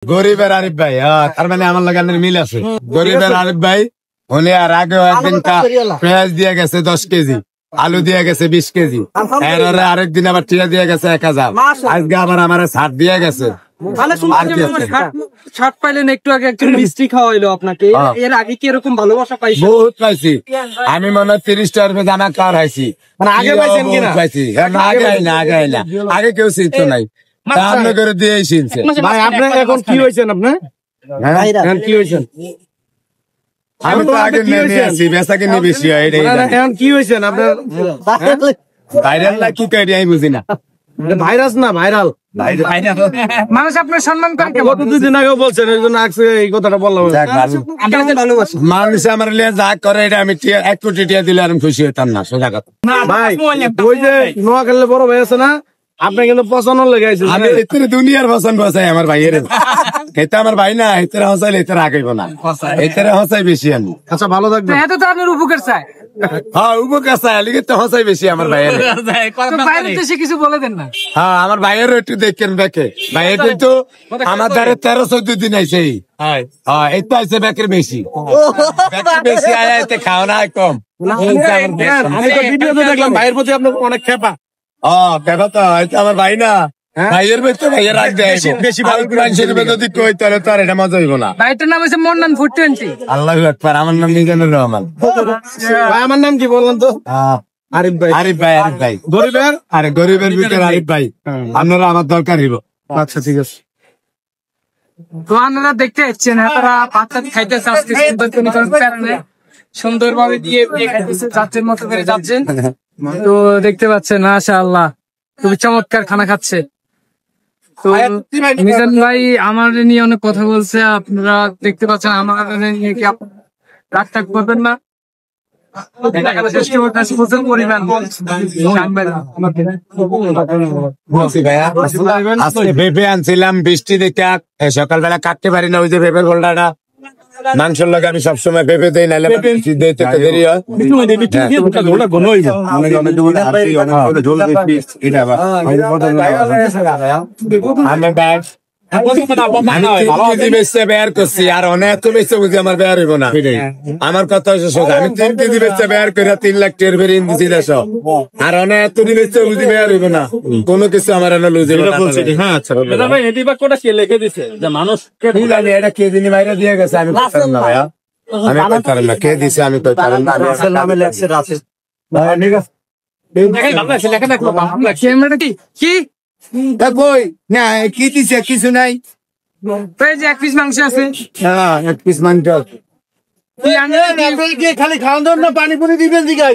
গরিবের আরিফ ভাই, তার মানে আমার লাগানের মিল আছে। গরিবের আরিফ ভাই উনি আর আগে একদিন পেঁয়াজ দিয়ে গেছে 10 কেজি, আলু দিয়ে গেছে 20 কেজি, এর আরেকদিন আবার টিয়া দিয়ে গেছে 1000, আজকে আবার আমার ছাড় দিয়ে গেছে। ছাড় পাইলেন একটু আগে, একটু মিষ্টি খাওয়াইলো আপনাকে, এর আগে কি এরকম ভালোবাসা পাইছি? বহুত পাইছি আমি, মনে হয় 30 টাকার মধ্যে আমার কার হাইছি। আগে পাইছেন কিনা? পাইছি, আগে কেউ চিনতো নাই, সামনে করে দিয়ে চিনছে। ভাই আপনার এখন কি হয়েছেন? আপনার কি হয়েছেন? আমি তো আগে নিয়ে আসি, বেচা কিনে বেশি হয়। এখন কি হয়েছেন আপনার? ভাইরাল না কি করি আমি বুঝি না। ভাইরাস না ভাইরাল। মানুষ আপনার সম্মান করে। গত 2 দিন আগেও বলছেন, এই জন্য এই কথাটা বললাম। মানুষ আমার লিয়ে যা করে এটা আমি 1 কোটি টাকা দিলে আমি খুশি হইতাম না। সোজা কথা ভাই, ওই যে নোয়াখালীর বড় ভাই আছে না, আপনি কিন্তু পছন্দ লেগেছে। আমি এতে দুনিয়ার পছন্দ বসাই আমার ভাইয়ের। এটা আমার ভাই না, এতে হসাইলে এতে আগাইব না, এতে হসাই বেশি আমি। আচ্ছা ভালো থাকবেন। এত তো আপনার উপকার চাই। হ্যাঁ উপকার চাই, লিগে তো হসাই বেশি আমার ভাইয়ের। বাইরের দেশে কিছু বলে দেন না। হ্যাঁ আমার ভাইয়ের একটু দেখেন দেখে, ভাইয়ের কিন্তু আমার দ্বারা 13-14 দিন আইছে। হ্যাঁ এই তো আইসে ব্যাকের বেশি, ব্যাকের বেশি আয়া এতে খাও না কম। আমি তো ভিডিওতে দেখলাম ভাইয়ের প্রতি আপনার অনেক খেপা। কেন তো আমার ভাই না, ভাইয়ের বেশি ভাইয়ের রাখ দেয় বেশি। ভাই যদি কই তাহলে তো আর এটা মজা হইব না। ভাইটার নাম হচ্ছে মন্নান 420। আল্লাহু আকবার। আমার নাম মিজানুর রহমান। ভাই আমার নাম কি বললেন তো? আরিফ ভাই। আরিফ ভাই, আরিফ ভাই গরিবের, আরে গরিবের ভিতরে আরিফ ভাই। আপনারা আমার দরকার হইব। আচ্ছা ঠিক আছে। তো আপনারা দেখতে যাচ্ছেন, তারা ভাত খাইতেছে আজকে সুন্দরভাবে দিয়ে খাইতেছে, যাচ্ছেন মতো করে যাচ্ছেন। তো দেখতে পাচ্ছেন মাশাআল্লাহ খুবই চমৎকার খানা খাচ্ছে। তো মিজান ভাই আমার নিয়ে অনেক কথা বলছে, আপনারা দেখতে পাচ্ছেন। আমার নিয়ে কি রাগ টাগ করবেন না? ভেবে আনছিলাম বৃষ্টি দেখে সকালবেলা কাটতে পারি না, ওই যে ভেবের গোলটা মাংসের লাগে আমি সবসময় ভেবে দেই, নাহলে দেরি হয়। আমি বের করছি আর অনেক বেশি বুঝি আমার বের হইব না। আমার কথা হচ্ছে সোজা, আমি 3 কেজি বেচে বের করে 3 লাখ টাকার বেরিয়ে দিচ্ছি দেশ, আর অনেক বেচে বুঝি বের হইব না, কোনো কিছু আমার লুজ হইব না। লিখে দিছে যে মানুষ এটা কে দিনই বাইরে দিয়ে গেছে, আমি পারতাম না ভাইয়া, আমি পারতাম না। কে দিছে আমি পারতাম না। কি বই না কি দিছে, কিছু নাই। 1 পিস মাংস আছে। হ্যাঁ 1 পিস মাংস খালি খাওয়ান না, পানি পুনি দিবেন দিঘাই।